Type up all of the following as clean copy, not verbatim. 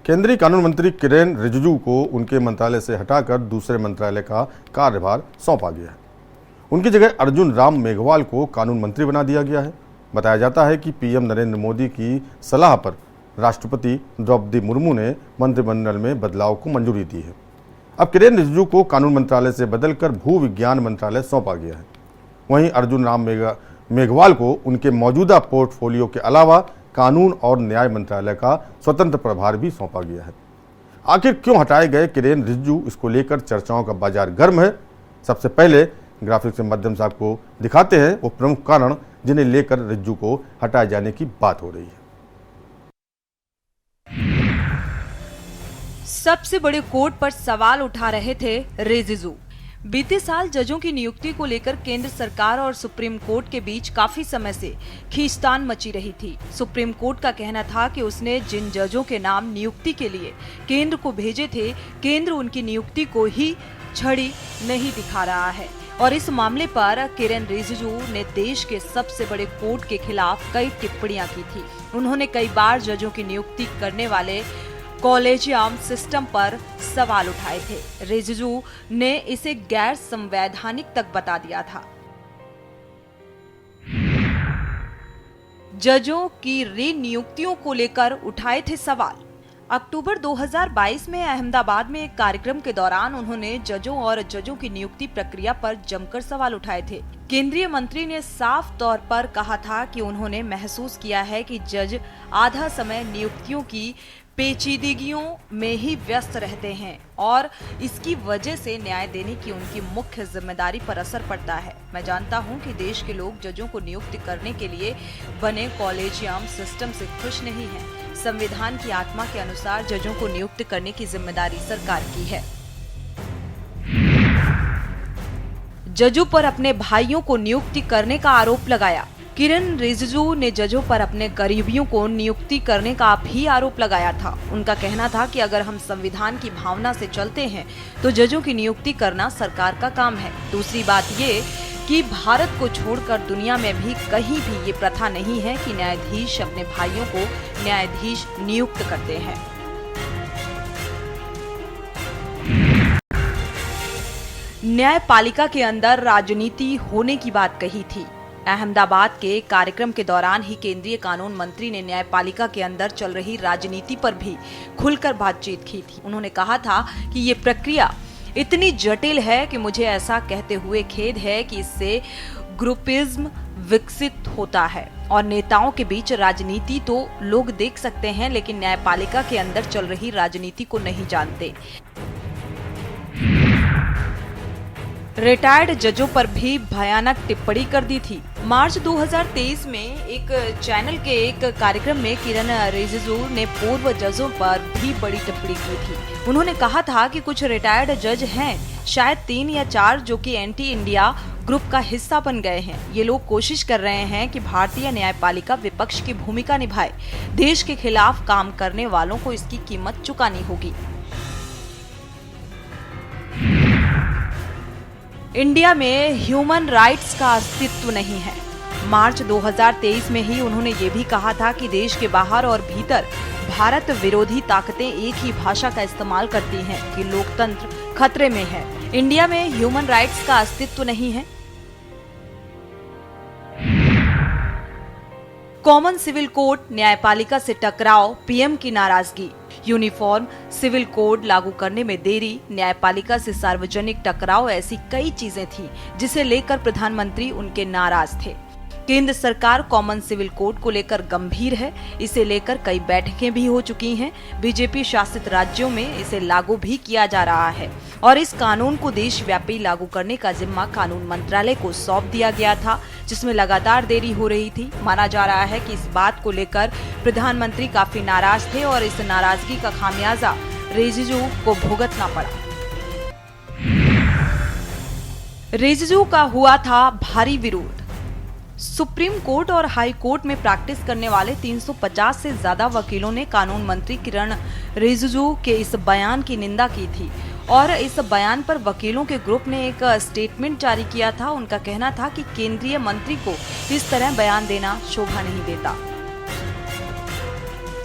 केंद्रीय कानून मंत्री किरेन रिजिजू को उनके मंत्रालय से हटाकर दूसरे मंत्रालय का कार्यभार सौंपा गया है। उनकी जगह अर्जुन राम मेघवाल को कानून मंत्री बना दिया गया है। बताया जाता है कि पीएम नरेंद्र मोदी की सलाह पर राष्ट्रपति द्रौपदी मुर्मू ने मंत्रिमंडल में बदलाव को मंजूरी दी है। अब किरेन रिजिजू को कानून मंत्रालय से बदलकर भू विज्ञान मंत्रालय सौंपा गया है। वहीं अर्जुन राम मेघवाल को उनके मौजूदा पोर्टफोलियो के अलावा कानून और न्याय मंत्रालय का स्वतंत्र प्रभार भी सौंपा गया है। आखिर क्यों हटाए गए किरेन रिजिजू, इसको लेकर चर्चाओं का बाजार गर्म है। सबसे पहले ग्राफिक्स के माध्यम से आपको दिखाते हैं वो प्रमुख कारण जिन्हें लेकर रिजिजू को हटाए जाने की बात हो रही है। सबसे बड़े कोर्ट पर सवाल उठा रहे थे रिजिजू। बीते साल जजों की नियुक्ति को लेकर केंद्र सरकार और सुप्रीम कोर्ट के बीच काफी समय से खींचतान मची रही थी। सुप्रीम कोर्ट का कहना था कि उसने जिन जजों के नाम नियुक्ति के लिए केंद्र को भेजे थे, केंद्र उनकी नियुक्ति को ही छड़ी नहीं दिखा रहा है। और इस मामले पर किरेन रिजिजू ने देश के सबसे बड़े कोर्ट के खिलाफ कई टिप्पणियां की थी। उन्होंने कई बार जजों की नियुक्ति करने वाले कॉलेजियम सिस्टम पर सवाल उठाए थे। रिजिजू ने इसे गैर संवैधानिक तक बता दिया था। जजों की रीनियुक्तियों को लेकर उठाए थे सवाल। अक्टूबर 2022 में अहमदाबाद में एक कार्यक्रम के दौरान उन्होंने जजों और जजों की नियुक्ति प्रक्रिया पर जमकर सवाल उठाए थे। केंद्रीय मंत्री ने साफ तौर पर कहा था कि उन्होंने महसूस किया है कि जज आधा समय नियुक्तियों की पेचीदगियों में ही व्यस्त रहते हैं और इसकी वजह से न्याय देने की उनकी मुख्य जिम्मेदारी पर असर पड़ता है। मैं जानता हूं कि देश के लोग जजों को नियुक्त करने के लिए बने कॉलेजियम सिस्टम से खुश नहीं हैं। संविधान की आत्मा के अनुसार जजों को नियुक्त करने की जिम्मेदारी सरकार की है। जजों पर अपने भाइयों को नियुक्ति करने का आरोप लगाया। किरेन रिजिजू ने जजों पर अपने करीबियों को नियुक्ति करने का भी आरोप लगाया था। उनका कहना था कि अगर हम संविधान की भावना से चलते हैं तो जजों की नियुक्ति करना सरकार का काम है। दूसरी बात ये कि भारत को छोड़कर दुनिया में भी कहीं भी ये प्रथा नहीं है कि न्यायाधीश अपने भाइयों को न्यायाधीश नियुक्त करते हैं। न्यायपालिका के अंदर राजनीति होने की बात कही थी। अहमदाबाद के कार्यक्रम के दौरान ही केंद्रीय कानून मंत्री ने न्यायपालिका के अंदर चल रही राजनीति पर भी खुलकर बातचीत की थी। उन्होंने कहा था कि ये प्रक्रिया इतनी जटिल है कि मुझे ऐसा कहते हुए खेद है कि इससे ग्रुपिज्म विकसित होता है और नेताओं के बीच राजनीति तो लोग देख सकते हैं लेकिन न्यायपालिका के अंदर चल रही राजनीति को नहीं जानते। रिटायर्ड जजों पर भी भयानक टिप्पणी कर दी थी। मार्च 2023 में एक चैनल के एक कार्यक्रम में किरेन रिजिजू ने पूर्व जजों पर भी बड़ी टिप्पणी की थी। उन्होंने कहा था कि कुछ रिटायर्ड जज हैं, शायद 3 या 4, जो कि एंटी इंडिया ग्रुप का हिस्सा बन गए हैं। ये लोग कोशिश कर रहे हैं कि भारतीय न्यायपालिका विपक्ष की भूमिका निभाए। देश के खिलाफ काम करने वालों को इसकी कीमत चुकानी होगी। इंडिया में ह्यूमन राइट्स का अस्तित्व नहीं है। मार्च 2023 में ही उन्होंने ये भी कहा था कि देश के बाहर और भीतर भारत विरोधी ताकतें एक ही भाषा का इस्तेमाल करती हैं कि लोकतंत्र खतरे में है। इंडिया में ह्यूमन राइट्स का अस्तित्व नहीं है। कॉमन सिविल कोड न्यायपालिका से टकराव, पीएम की नाराजगी। यूनिफॉर्म सिविल कोड लागू करने में देरी, न्यायपालिका से सार्वजनिक टकराव, ऐसी कई चीजें थी जिसे लेकर प्रधानमंत्री उनके नाराज थे। केंद्र सरकार कॉमन सिविल कोड को लेकर गंभीर है। इसे लेकर कई बैठकें भी हो चुकी हैं। बीजेपी शासित राज्यों में इसे लागू भी किया जा रहा है और इस कानून को देशव्यापी लागू करने का जिम्मा कानून मंत्रालय को सौंप दिया गया था, जिसमें लगातार देरी हो रही थी। माना जा रहा है कि इस बात को लेकर प्रधानमंत्री काफी नाराज थे और इस नाराजगी का खामियाजा रिजिजू को भुगतना पड़ा। रिजिजू का हुआ था भारी विरोध। सुप्रीम कोर्ट और हाई कोर्ट में प्रैक्टिस करने वाले 350 से ज्यादा वकीलों ने कानून मंत्री किरेन रिजिजू के इस बयान की निंदा की थी और इस बयान पर वकीलों के ग्रुप ने एक स्टेटमेंट जारी किया था। उनका कहना था कि केंद्रीय मंत्री को इस तरह बयान देना शोभा नहीं देता।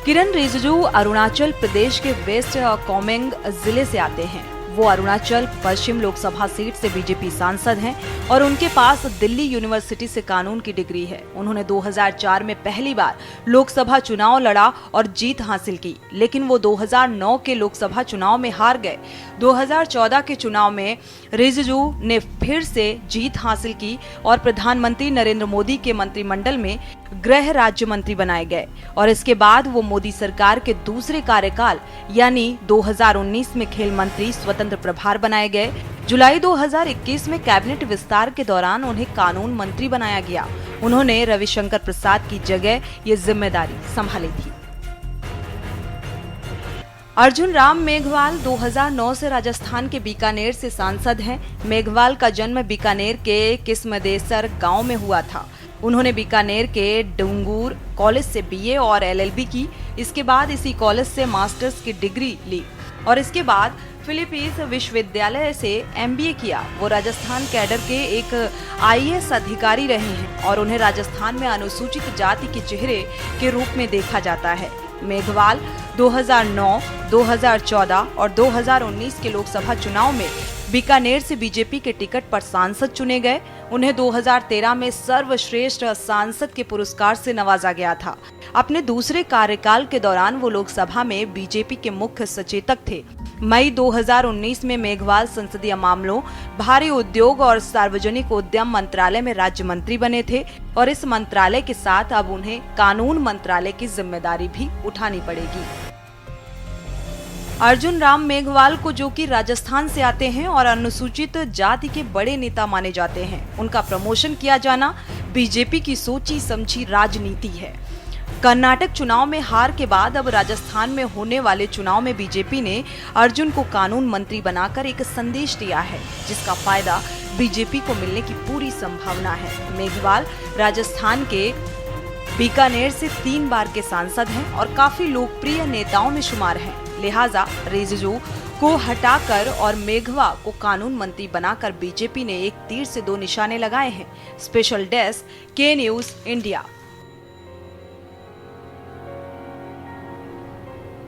किरण रिजिजू अरुणाचल प्रदेश के वेस्ट कामेंग जिले से आते हैं। वो अरुणाचल पश्चिम लोकसभा सीट से बीजेपी सांसद हैं और उनके पास दिल्ली यूनिवर्सिटी से कानून की डिग्री है। उन्होंने 2004 में पहली बार लोकसभा चुनाव लड़ा और जीत हासिल की, लेकिन वो 2009 के लोकसभा चुनाव में हार गए। 2014 के चुनाव में रिजिजू ने फिर से जीत हासिल की और प्रधानमंत्री नरेंद्र मोदी के मंत्रिमंडल में गृह राज्य मंत्री बनाए गए और इसके बाद वो मोदी सरकार के दूसरे कार्यकाल यानी 2019 में खेल मंत्री स्वतंत्र प्रभार बनाए गए। जुलाई 2021 में कैबिनेट विस्तार के दौरान उन्हें कानून मंत्री बनाया गया। उन्होंने रविशंकर प्रसाद की जगह ये जिम्मेदारी संभाली थी। अर्जुन राम मेघवाल 2009 से राजस्थान के बीकानेर से सांसद हैं। मेघवाल का जन्म बीकानेर के किस्मदेसर गांव में हुआ था। उन्होंने बीकानेर के डूंगूर कॉलेज से बीए और एलएलबी की। इसके बाद इसी कॉलेज से मास्टर्स की डिग्री ली और इसके बाद फिलीपींस विश्वविद्यालय से एमबीए किया। वो राजस्थान कैडर के एक आईएएस अधिकारी रहे हैं और उन्हें राजस्थान में अनुसूचित जाति के चेहरे के रूप में देखा जाता है। मेघवाल 2009, 2014 और 2019 के लोकसभा चुनाव में बीकानेर से बीजेपी के टिकट पर सांसद चुने गए। उन्हें 2013 में सर्वश्रेष्ठ सांसद के पुरस्कार से नवाजा गया था। अपने दूसरे कार्यकाल के दौरान वो लोकसभा में बीजेपी के मुख्य सचेतक थे। मई 2019 में मेघवाल संसदीय मामलों, भारी उद्योग और सार्वजनिक उद्यम मंत्रालय में राज्य मंत्री बने थे और इस मंत्रालय के साथ अब उन्हें कानून मंत्रालय की जिम्मेदारी भी उठानी पड़ेगी। अर्जुन राम मेघवाल को, जो कि राजस्थान से आते हैं और अनुसूचित जाति के बड़े नेता माने जाते हैं, उनका प्रमोशन किया जाना बीजेपी की सोची समझी राजनीति है। कर्नाटक चुनाव में हार के बाद अब राजस्थान में होने वाले चुनाव में बीजेपी ने अर्जुन को कानून मंत्री बनाकर एक संदेश दिया है, जिसका फायदा बीजेपी को मिलने की पूरी संभावना है। मेघवाल राजस्थान के बीकानेर से 3 बार के सांसद हैं और काफी लोकप्रिय नेताओं में शुमार हैं। लिहाजा रिजिजू को हटाकर और मेघवा को कानून मंत्री बनाकर बीजेपी ने एक तीर से 2 निशाने लगाए हैं। स्पेशल डेस्क, के न्यूज इंडिया।